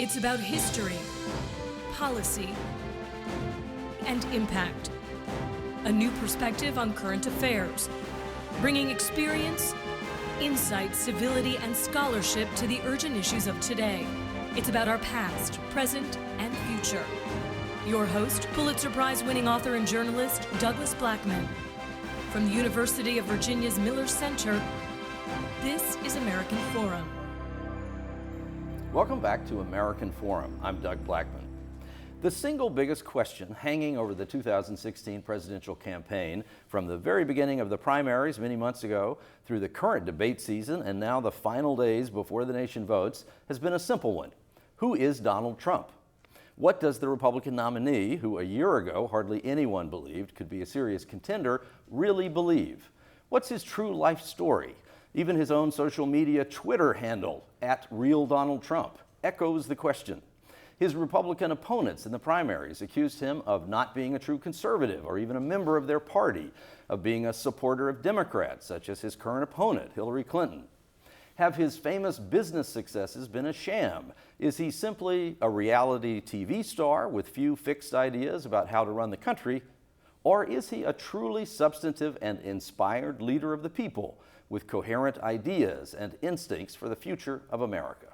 It's about history, policy, and impact. A new perspective on current affairs, bringing experience, insight, civility, and scholarship to the urgent issues of today. It's about our past, present, and future. Your host, Pulitzer Prize-winning author and journalist, Douglas Blackmon. From the University of Virginia's Miller Center, this is American Forum. Welcome back to American Forum. I'm Doug Blackmon. The single biggest question hanging over the 2016 presidential campaign, from the very beginning of the primaries many months ago through the current debate season and now the final days before the nation votes, has been a simple one. Who is Donald Trump? What does the Republican nominee, who a year ago hardly anyone believed could be a serious contender, really believe? What's his true life story? Even his own social media Twitter handle, @RealDonaldTrump, echoes the question. His Republican opponents in the primaries accused him of not being a true conservative or even a member of their party, of being a supporter of Democrats, such as his current opponent, Hillary Clinton. Have his famous business successes been a sham? Is he simply a reality TV star with few fixed ideas about how to run the country? Or is he a truly substantive and inspired leader of the people with coherent ideas and instincts for the future of America?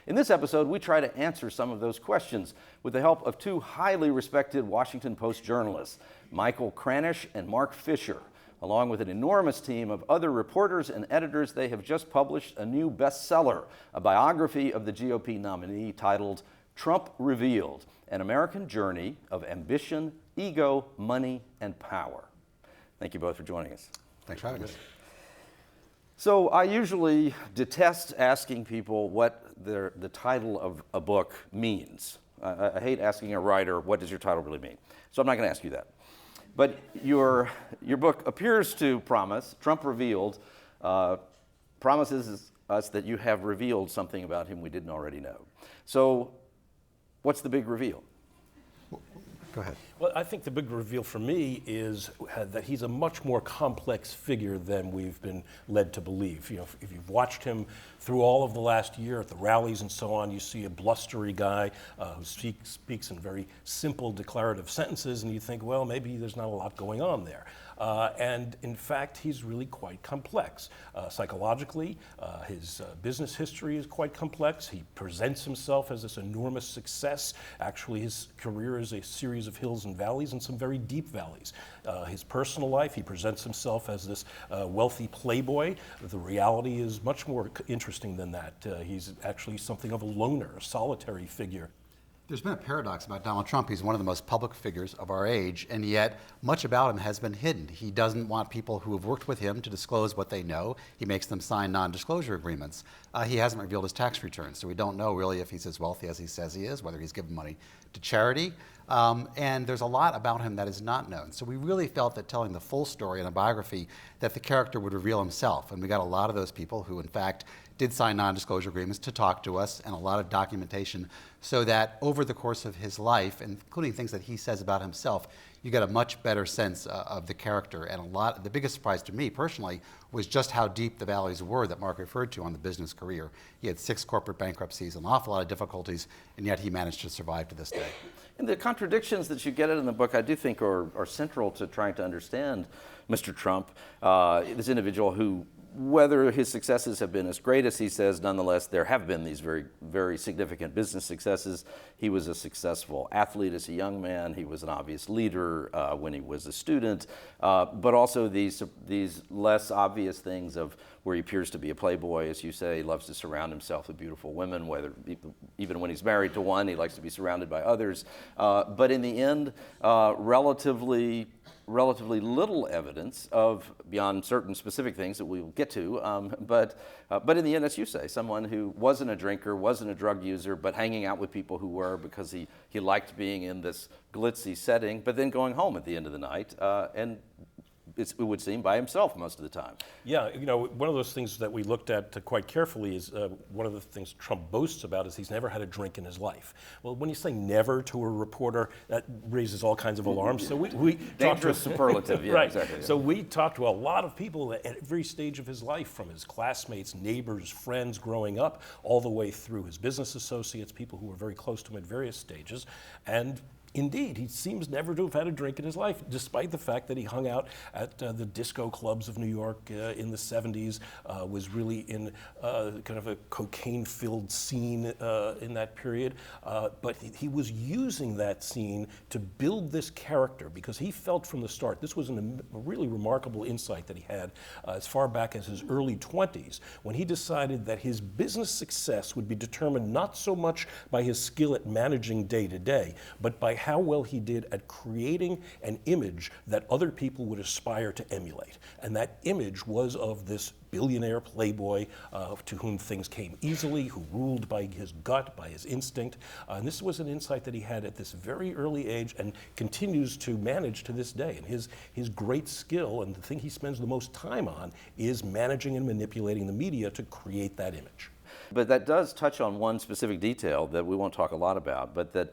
In this episode, we try to answer some of those questions with the help of two highly respected Washington Post journalists, Michael Kranish and Marc Fisher. Along with an enormous team of other reporters and editors, they have just published a new bestseller, a biography of the GOP nominee titled Trump Revealed, An American Journey of Ambition, Ego, Money, and Power. Thank you both for joining us. Thanks for having us. So I usually detest asking people what the title of a book means. I hate asking a writer, what does your title really mean? So I'm not going to ask you that. But your book appears to promise, Trump Revealed, promises us that you have revealed something about him we didn't already know. So what's the big reveal? Go ahead. Well, I think the big reveal for me is that he's a much more complex figure than we've been led to believe. You know, if you've watched him through all of the last year at the rallies and so on, you see a blustery guy who speaks in very simple declarative sentences, and you think, well, maybe there's not a lot going on there. And in fact, he's really quite complex. Psychologically, his business history is quite complex. He presents himself as this enormous success. Actually, his career is a series of hills and valleys, and some very deep valleys. His personal life, he presents himself as this wealthy playboy. The reality is much more interesting than that. He's actually something of a loner, a solitary figure. There's been a paradox about Donald Trump. He's one of the most public figures of our age, and yet much about him has been hidden. He doesn't want people who have worked with him to disclose what they know. He makes them sign non-disclosure agreements. He hasn't revealed his tax returns, so we don't know really if he's as wealthy as he says he is, whether he's given money to charity. And there's a lot about him that is not known. So we really felt that telling the full story in a biography, that the character would reveal himself. And we got a lot of those people who, in fact, did sign non-disclosure agreements to talk to us, and a lot of documentation, so that over the course of his life, including things that he says about himself, you get a much better sense of the character. And the biggest surprise to me personally was just how deep the valleys were that Mark referred to on the business career. He had 6 corporate bankruptcies, an awful lot of difficulties, and yet he managed to survive to this day. And the contradictions that you get in the book, I do think are central to trying to understand Mr. Trump, this individual who, whether his successes have been as great as he says, nonetheless, there have been these very, very significant business successes. He was a successful athlete as a young man. He was an obvious leader when he was a student, but also these less obvious things of where he appears to be a playboy, as you say. He loves to surround himself with beautiful women, even when he's married to one, he likes to be surrounded by others. But in the end, relatively little evidence of, beyond certain specific things that we'll get to, but in the end, as you say, someone who wasn't a drinker, wasn't a drug user, but hanging out with people who were, because he liked being in this glitzy setting, but then going home at the end of the night and it would seem, by himself most of the time. Yeah, you know, one of those things that we looked at quite carefully is one of the things Trump boasts about is he's never had a drink in his life. Well, when you say never to a reporter, that raises all kinds of alarms. So we Dangerous superlative, yeah, right. exactly. Yeah. So we talked to a lot of people at every stage of his life, from his classmates, neighbors, friends growing up, all the way through his business associates, people who were very close to him at various stages. And indeed, he seems never to have had a drink in his life, despite the fact that he hung out at the disco clubs of New York in the 70s, was really in kind of a cocaine-filled scene in that period. But he was using that scene to build this character, because he felt from the start, this was a really remarkable insight that he had as far back as his early 20s, when he decided that his business success would be determined not so much by his skill at managing day-to-day, but by how well he did at creating an image that other people would aspire to emulate. And that image was of this billionaire playboy to whom things came easily, who ruled by his gut, by his instinct. And this was an insight that he had at this very early age and continues to manage to this day. And his great skill, and the thing he spends the most time on, is managing and manipulating the media to create that image. But that does touch on one specific detail that we won't talk a lot about, but that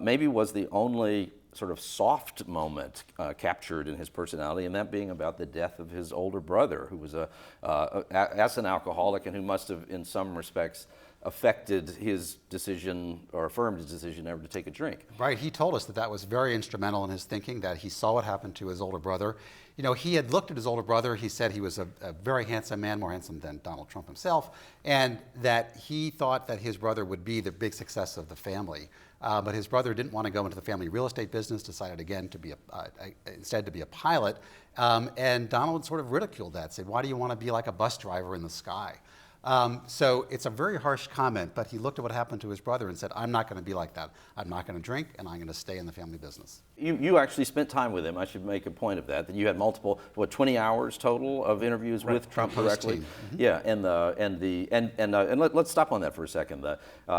maybe was the only sort of soft moment captured in his personality, and that being about the death of his older brother, who was as an alcoholic and who must have, in some respects, affected his decision or affirmed his decision never to take a drink. Right, he told us that that was very instrumental in his thinking, that he saw what happened to his older brother. You know, he had looked at his older brother, he said he was a very handsome man, more handsome than Donald Trump himself, and that he thought that his brother would be the big success of the family. But his brother didn't want to go into the family real estate business, decided again to be instead to be a pilot, and Donald sort of ridiculed that, said, "Why do you want to be like a bus driver in the sky?" So it's a very harsh comment, but he looked at what happened to his brother and said, "I'm not going to be like that. I'm not going to drink, and I'm going to stay in the family business." You actually spent time with him. I should make a point of that you had multiple, 20 hours total of interviews with Trump directly? Mm-hmm. Yeah, and let's stop on that for a second.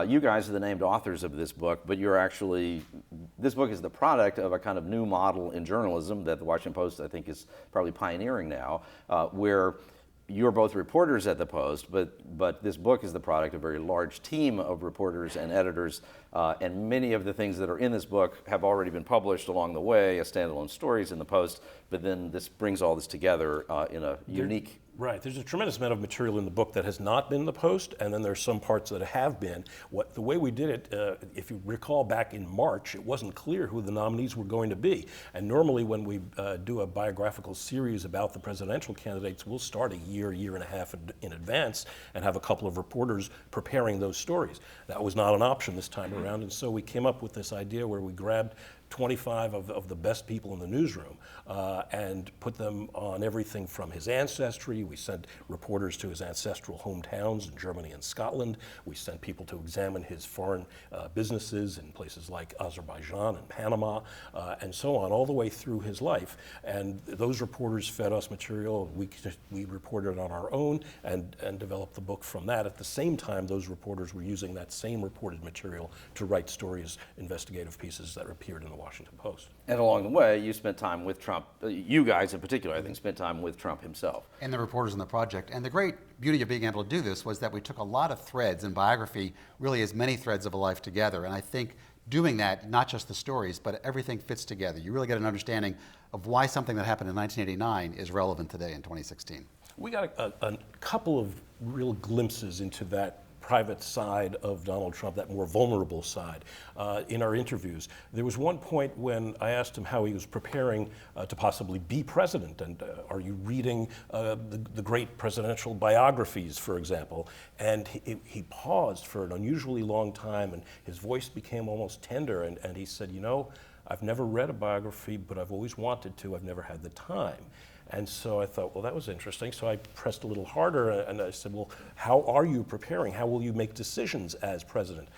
You guys are the named authors of this book, but this book is the product of a kind of new model in journalism that the Washington Post, I think, is probably pioneering now, where you're both reporters at the Post, but this book is the product of a very large team of reporters and editors, and many of the things that are in this book have already been published along the way as standalone stories in the Post, but then this brings all this together in a unique. Right, there's a tremendous amount of material in the book that has not been in the Post, and then there's some parts that have been. The way we did it, if you recall back in March, it wasn't clear who the nominees were going to be. And normally when we do a biographical series about the presidential candidates, we'll start a year and a half in advance and have a couple of reporters preparing those stories. That was not an option this time around, and so we came up with this idea where we grabbed 25 of the best people in the newsroom and put them on everything from his ancestry. We sent reporters to his ancestral hometowns in Germany and Scotland. We sent people to examine his foreign businesses in places like Azerbaijan and Panama and so on, all the way through his life. And those reporters fed us material. We reported on our own and developed the book from that. At the same time, those reporters were using that same reported material to write stories, investigative pieces that appeared in the Washington Post. And along the way, you spent time with Trump. You guys in particular, I think, spent time with Trump himself. And the reporters on the project. And the great beauty of being able to do this was that we took a lot of threads, and Biography really is many threads of a life together. And I think doing that, not just the stories, but everything fits together. You really get an understanding of why something that happened in 1989 is relevant today in 2016. We got a couple of real glimpses into that private side of Donald Trump, that more vulnerable side, in our interviews. There was one point when I asked him how he was preparing to possibly be president, and are you reading the great presidential biographies, for example? And he paused for an unusually long time, and his voice became almost tender, and he said, "You know, I've never read a biography, but I've always wanted to. I've never had the time." And so I thought, well, that was interesting. So I pressed a little harder and I said, well, how are you preparing? How will you make decisions as president?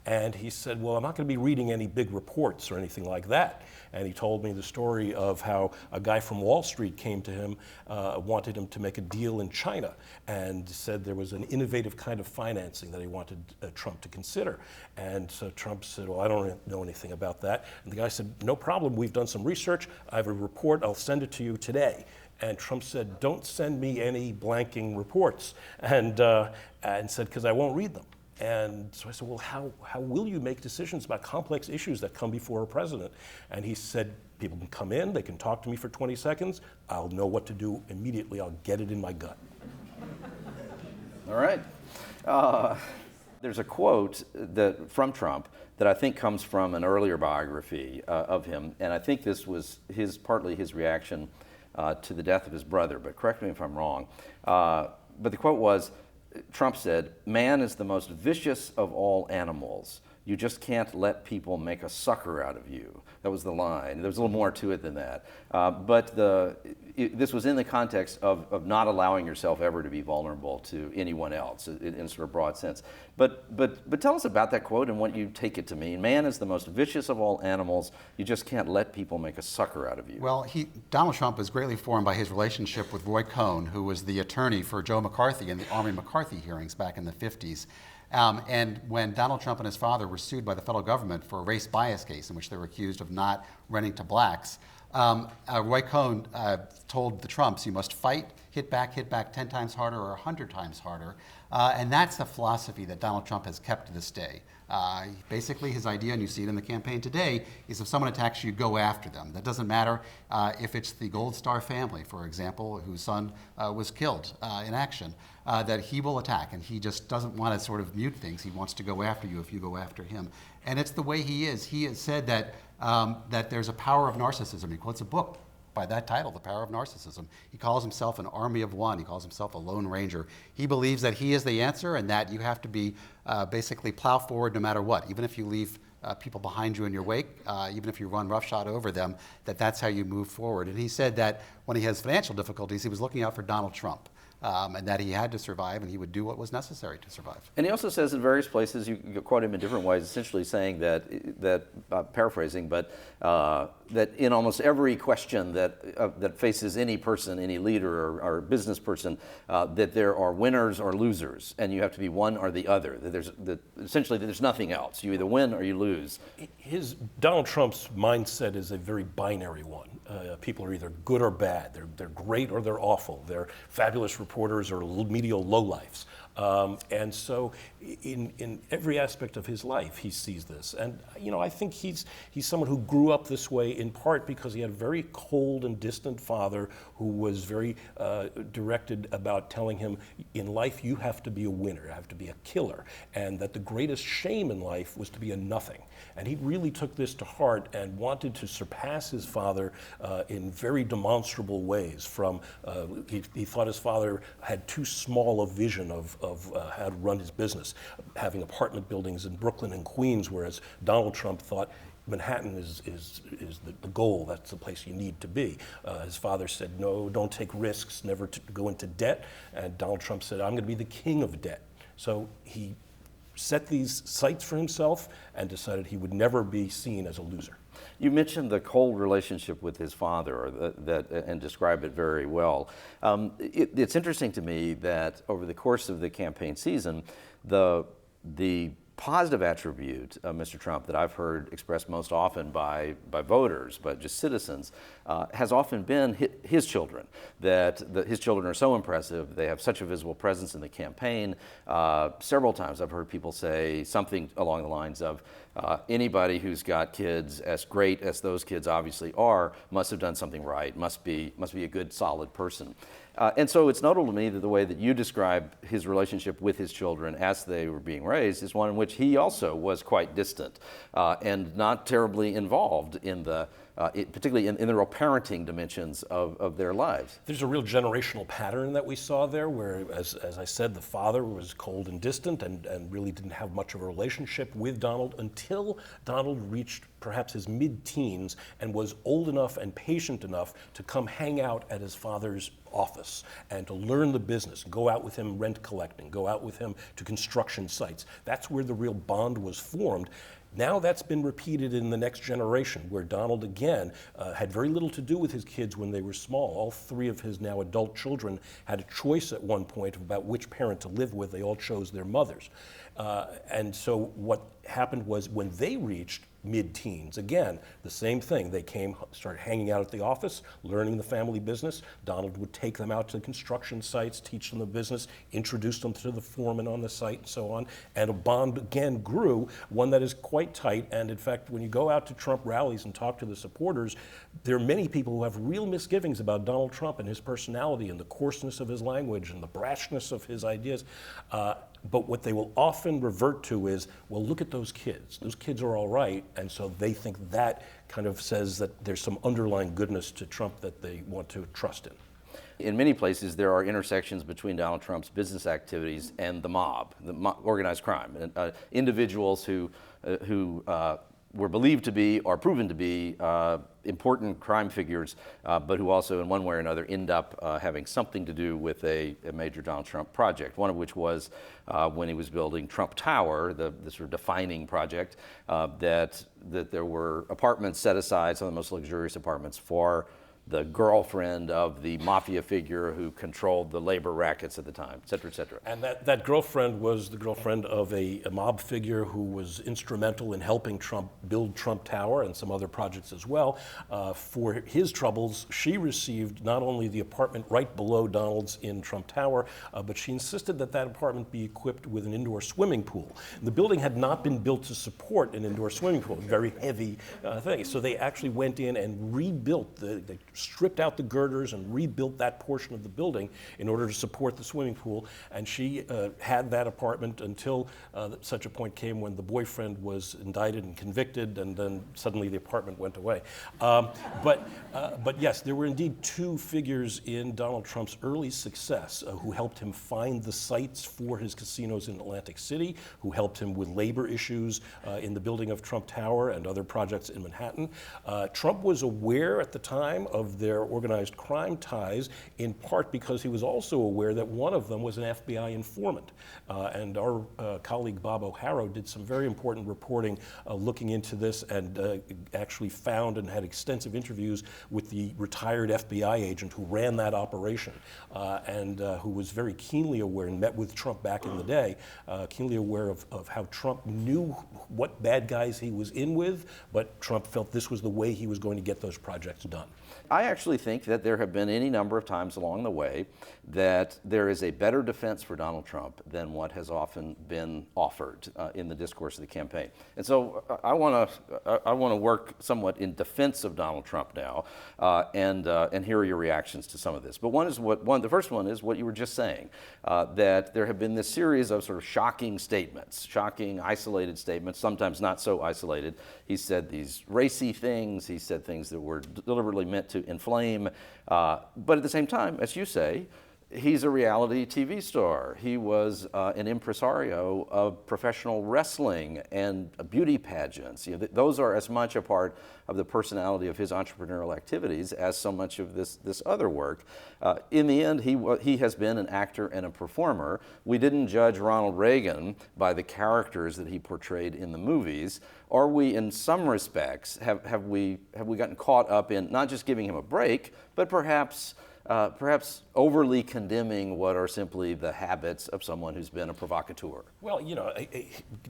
And he said, well, I'm not going to be reading any big reports or anything like that. And he told me the story of how a guy from Wall Street came to him, wanted him to make a deal in China, and said there was an innovative kind of financing that he wanted Trump to consider. And so Trump said, well, I don't know anything about that. And the guy said, no problem, we've done some research, I have a report, I'll send it to you today. And Trump said, don't send me any blanking reports, and said, because I won't read them. And so I said, well, how will you make decisions about complex issues that come before a president? And he said, people can come in, they can talk to me for 20 seconds, I'll know what to do immediately, I'll get it in my gut. All right. There's a quote from Trump that I think comes from an earlier biography of him, and I think this was partly his reaction to the death of his brother, but correct me if I'm wrong. But the quote was, Trump said, "Man is the most vicious of all animals. You just can't let people make a sucker out of you." That was the line. There was a little more to it than that. But this was in the context of not allowing yourself ever to be vulnerable to anyone else in a sort of broad sense. But tell us about that quote and what you take it to mean. Man is the most vicious of all animals. You just can't let people make a sucker out of you. Well, Donald Trump was greatly formed by his relationship with Roy Cohn, who was the attorney for Joe McCarthy in the Army McCarthy hearings back in the 50s. And when Donald Trump and his father were sued by the federal government for a race bias case in which they were accused of not running to blacks, Roy Cohn told the Trumps, you must fight, hit back 10 times harder or 100 times harder. And that's the philosophy that Donald Trump has kept to this day. Basically, his idea, and you see it in the campaign today, is if someone attacks you, go after them. That doesn't matter if it's the Gold Star family, for example, whose son was killed in action, that he will attack. And he just doesn't want to sort of mute things. He wants to go after you if you go after him. And it's the way he is. He has said that, that there's a power of narcissism. He quotes a book by that title, The Power of Narcissism. He calls himself an army of one. He calls himself a lone ranger. He believes that he is the answer and that you have to be basically plow forward no matter what. Even if you leave people behind you in your wake, even if you run roughshod over them, that's how you move forward. And he said that when he has financial difficulties, he was looking out for Donald Trump. And that he had to survive, and he would do what was necessary to survive. And he also says in various places, you quote him in different ways, essentially saying that paraphrasing, but that in almost every question that faces any person, any leader or business person, that there are winners or losers, and you have to be one or the other. Essentially, there's nothing else. You either win or you lose. Donald Trump's mindset is a very binary one. People are either good or bad. They're great or they're awful. They're fabulous reporters or medial lowlifes. And so in every aspect of his life, he sees this. And, I think he's someone who grew up this way in part because he had a very cold and distant father who was very directed about telling him, in life, you have to be a winner, you have to be a killer, and that the greatest shame in life was to be a nothing. And he really took this to heart and wanted to surpass his father in very demonstrable ways. He thought his father had too small a vision of how to run his business, having apartment buildings in Brooklyn and Queens, whereas Donald Trump thought Manhattan is the goal, that's the place you need to be. His father said, no, don't take risks, never to go into debt, and Donald Trump said, I'm going to be the king of debt. So he set these sights for himself and decided he would never be seen as a loser. You mentioned the cold relationship with his father, and describe it very well. It's interesting to me that over the course of the campaign season, the positive attribute of Mr. Trump that I've heard expressed most often by voters, but just citizens, has often been his children. That his children are so impressive, they have such a visible presence in the campaign. Several times I've heard people say something along the lines of, anybody who's got kids as great as those kids obviously are must have done something right, must be a good, solid person. And so it's notable to me that the way that you describe his relationship with his children as they were being raised is one in which he also was quite distant and not terribly involved in the particularly in the real parenting dimensions of their lives. There's a real generational pattern that we saw there where, as I said, the father was cold and distant and really didn't have much of a relationship with Donald until Donald reached perhaps his mid-teens and was old enough and patient enough to come hang out at his father's office and to learn the business, go out with him rent collecting, go out with him to construction sites. That's where the real bond was formed. Now that's been repeated in the next generation, where Donald, again, had very little to do with his kids when they were small. All three of his now adult children had a choice at one point about which parent to live with. They all chose their mothers. And so what happened was when they reached mid-teens, again, the same thing. They started hanging out at the office, learning the family business. Donald would take them out to construction sites, teach them the business, introduce them to the foreman on the site, and so on. And a bond, again, grew, one that is quite tight. And in fact, when you go out to Trump rallies and talk to the supporters, there are many people who have real misgivings about Donald Trump and his personality and the coarseness of his language and the brashness of his ideas. But what they will often revert to is, well, look at those kids. Those kids are all right. And so they think that kind of says that there's some underlying goodness to Trump that they want to trust in. In many places, there are intersections between Donald Trump's business activities and the mob, organized crime, and individuals who were believed to be or proven to be important crime figures, but who also in one way or another end up having something to do with a major Donald Trump project, one of which was when he was building Trump Tower, the sort of defining project, that there were apartments set aside, some of the most luxurious apartments, for the girlfriend of the mafia figure who controlled the labor rackets at the time, et cetera, et cetera. And that girlfriend was the girlfriend of a mob figure who was instrumental in helping Trump build Trump Tower and some other projects as well. For his troubles, she received not only the apartment right below Donald's in Trump Tower, but she insisted that that apartment be equipped with an indoor swimming pool. The building had not been built to support an indoor swimming pool, a very heavy thing. So they actually went in and rebuilt they stripped out the girders and rebuilt that portion of the building in order to support the swimming pool. And she had that apartment until such a point came when the boyfriend was indicted and convicted, and then suddenly the apartment went away. But yes, there were indeed two figures in Donald Trump's early success who helped him find the sites for his casinos in Atlantic City, who helped him with labor issues in the building of Trump Tower and other projects in Manhattan. Trump was aware at the time of their organized crime ties, in part because he was also aware that one of them was an FBI informant. And our colleague Bob O'Hara did some very important reporting looking into this, and actually found and had extensive interviews with the retired FBI agent who ran that operation, and who was very keenly aware and met with Trump back in the day, keenly aware of how Trump knew what bad guys he was in with, but Trump felt this was the way he was going to get those projects done. I actually think that there have been any number of times along the way that there is a better defense for Donald Trump than what has often been offered in the discourse of the campaign. And so I want to work somewhat in defense of Donald Trump now, and hear your reactions to some of this. But the first one is what you were just saying, that there have been this series of sort of shocking statements, shocking isolated statements, sometimes not so isolated. He said these racy things. He said things that were deliberately meant to inflame, but at the same time, as you say, he's a reality TV star. He was an impresario of professional wrestling and beauty pageants. Those are as much a part of the personality of his entrepreneurial activities as so much of this other work. In the end, he has been an actor and a performer. We didn't judge Ronald Reagan by the characters that he portrayed in the movies. Are we, in some respects, have we gotten caught up in not just giving him a break, but perhaps overly condemning what are simply the habits of someone who's been a provocateur? Well,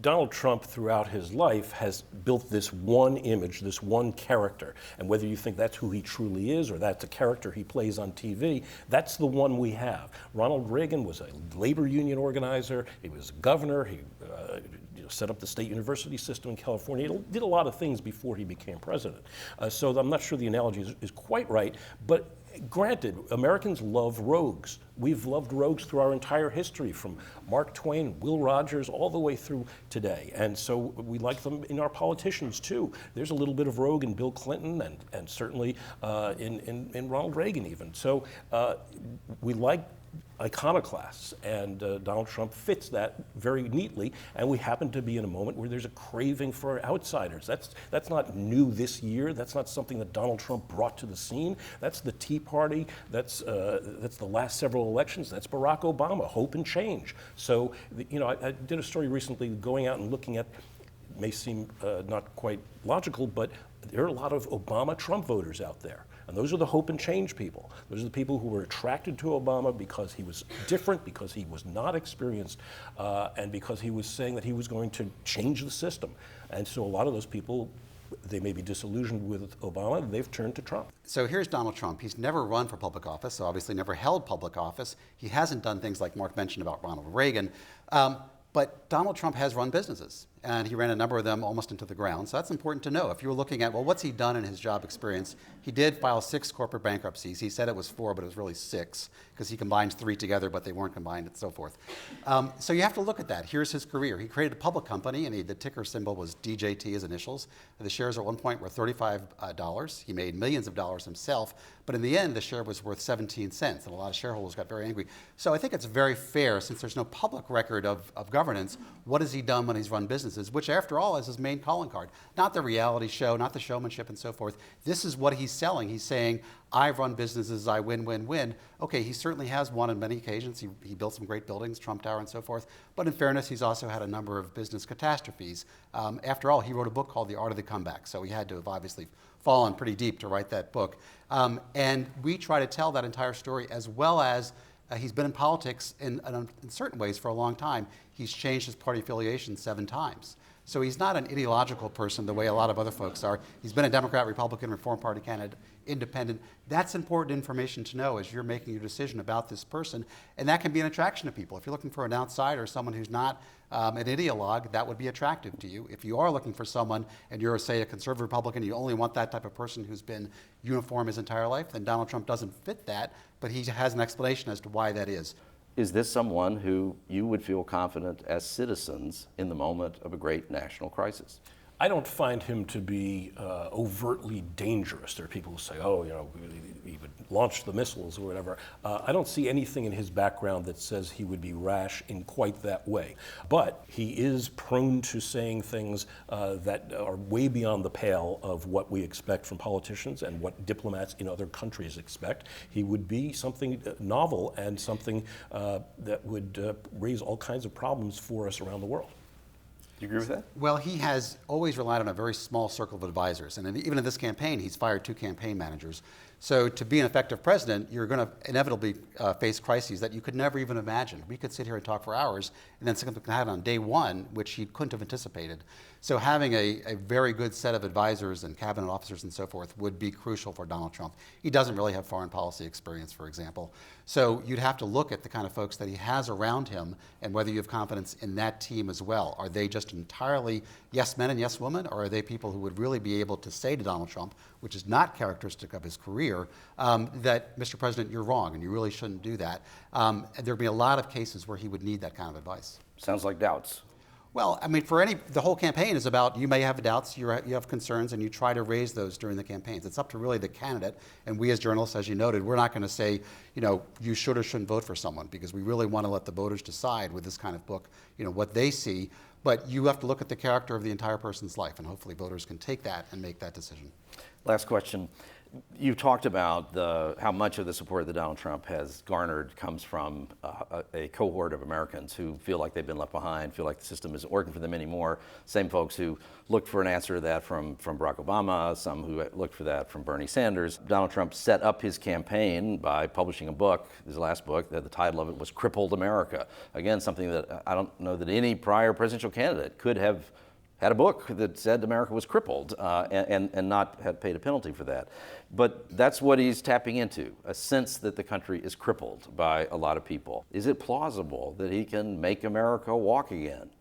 Donald Trump throughout his life has built this one image, this one character. And whether you think that's who he truly is or that's a character he plays on TV, that's the one we have. Ronald Reagan was a labor union organizer. He was a governor. He set up the state university system in California. He did a lot of things before he became president. So I'm not sure the analogy is quite right, but Granted, Americans love rogues. We've loved rogues through our entire history, from Mark Twain, Will Rogers, all the way through today. And so we like them in our politicians, too. There's a little bit of rogue in Bill Clinton and certainly in Ronald Reagan, even. So we like iconoclasts, and Donald Trump fits that very neatly, and we happen to be in a moment where there's a craving for outsiders. That's not new this year. That's not something that Donald Trump brought to the scene. That's the Tea Party. That's the last several elections. That's Barack Obama, hope and change. So, I did a story recently going out and looking at, may seem not quite logical, but there are a lot of Obama-Trump voters out there. And those are the hope and change people. Those are the people who were attracted to Obama because he was different, because he was not experienced, and because he was saying that he was going to change the system. And so a lot of those people, they may be disillusioned with Obama, and they've turned to Trump. So here's Donald Trump. He's never run for public office, so obviously never held public office. He hasn't done things like Mark mentioned about Ronald Reagan. But Donald Trump has run businesses, and he ran a number of them almost into the ground. So that's important to know. If you were looking at, well, what's he done in his job experience? He did file 6 corporate bankruptcies. He said it was 4, but it was really 6, because he combines 3 together, but they weren't combined and so forth. So you have to look at that. Here's his career. He created a public company, and the ticker symbol was DJT, his initials. The shares at one point were $35. He made millions of dollars himself, but in the end, the share was worth 17 cents, and a lot of shareholders got very angry. So I think it's very fair, since there's no public record of governance, what has he done when he's run businesses, which after all is his main calling card. Not the reality show, not the showmanship and so forth. This is what he's selling. He's saying, I've run businesses, I win, win, win. Okay, he certainly has won on many occasions. He built some great buildings, Trump Tower and so forth. But in fairness, he's also had a number of business catastrophes. After all, he wrote a book called The Art of the Comeback. So he had to have obviously fallen pretty deep to write that book. And we try to tell that entire story, as well as he's been in politics in certain ways for a long time. He's changed his party affiliation 7 times. So he's not an ideological person the way a lot of other folks are. He's been a Democrat, Republican, Reform Party candidate, independent. That's important information to know as you're making your decision about this person. And that can be an attraction to people. If you're looking for an outsider, someone who's not an ideologue, that would be attractive to you. If you are looking for someone and you're, say, a conservative Republican, you only want that type of person who's been uniform his entire life, then Donald Trump doesn't fit that, but he has an explanation as to why that is. Is this someone who you would feel confident as citizens in the moment of a great national crisis? I don't find him to be overtly dangerous. There are people who say, oh, he would launch the missiles or whatever. I don't see anything in his background that says he would be rash in quite that way. But he is prone to saying things that are way beyond the pale of what we expect from politicians and what diplomats in other countries expect. He would be something novel and something that would raise all kinds of problems for us around the world. Do you agree with that? Well, he has always relied on a very small circle of advisors. And even in this campaign, he's fired 2 campaign managers. So to be an effective president, you're going to inevitably face crises that you could never even imagine. We could sit here and talk for hours, and then something can happen on day 1, which he couldn't have anticipated. So having a very good set of advisors and cabinet officers and so forth would be crucial for Donald Trump. He doesn't really have foreign policy experience, for example. So you'd have to look at the kind of folks that he has around him and whether you have confidence in that team as well. Are they just entirely yes men and yes women, or are they people who would really be able to say to Donald Trump, which is not characteristic of his career, that, Mr. President, you're wrong and you really shouldn't do that. And there'd be a lot of cases where he would need that kind of advice. Sounds like doubts. Well, I mean, the whole campaign is about, you may have doubts, you have concerns, and you try to raise those during the campaigns. It's up to really the candidate, and we as journalists, as you noted, we're not going to say, you should or shouldn't vote for someone, because we really want to let the voters decide with this kind of book, what they see. But you have to look at the character of the entire person's life, and hopefully voters can take that and make that decision. Last question. You talked about how much of the support that Donald Trump has garnered comes from a cohort of Americans who feel like they've been left behind, feel like the system isn't working for them anymore. Same folks who looked for an answer to that from Barack Obama, some who looked for that from Bernie Sanders. Donald Trump set up his campaign by publishing a book, his last book, that the title of it was Crippled America. Again, something that I don't know that any prior presidential candidate could have had a book that said America was crippled and not had paid a penalty for that. But that's what he's tapping into, a sense that the country is crippled by a lot of people. Is it plausible that he can make America walk again?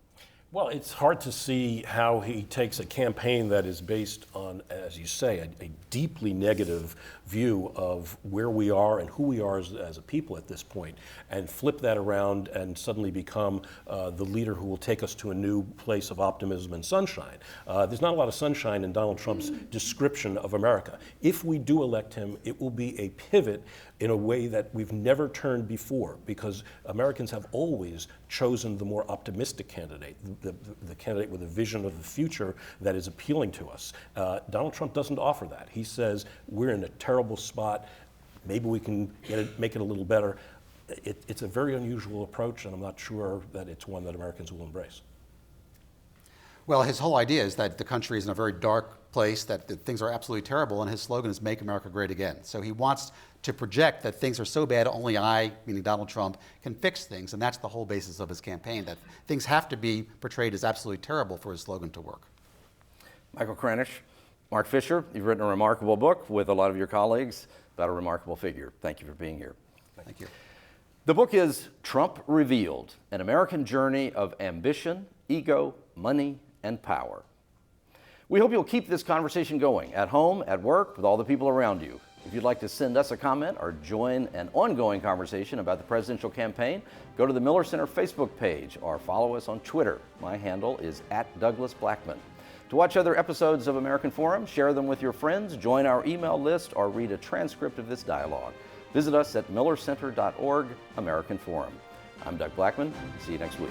Well, it's hard to see how he takes a campaign that is based on, as you say, a deeply negative view of where we are and who we are as a people at this point, and flip that around and suddenly become the leader who will take us to a new place of optimism and sunshine. There's not a lot of sunshine in Donald Trump's description of America. If we do elect him, it will be a pivot in a way that we've never turned before, because Americans have always chosen the more optimistic candidate, the candidate with a vision of the future that is appealing to us. Donald Trump doesn't offer that. He says, we're in a terrible spot, maybe we can make it a little better. It's a very unusual approach, and I'm not sure that it's one that Americans will embrace. Well, his whole idea is that the country is in a very dark place, that things are absolutely terrible, and his slogan is "Make America Great Again." So he wants to project that things are so bad, only I, meaning Donald Trump, can fix things, and that's the whole basis of his campaign, that things have to be portrayed as absolutely terrible for his slogan to work. Michael Kranish, Marc Fisher, you've written a remarkable book with a lot of your colleagues about a remarkable figure. Thank you for being here. Thank you. The book is Trump Revealed, an American journey of ambition, ego, money, and power. We hope you'll keep this conversation going at home, at work, with all the people around you. If you'd like to send us a comment or join an ongoing conversation about the presidential campaign, go to the Miller Center Facebook page or follow us on Twitter. My handle is @DouglasBlackmon. To watch other episodes of American Forum, share them with your friends, join our email list, or read a transcript of this dialogue. Visit us at millercenter.org, American Forum. I'm Doug Blackmon. See you next week.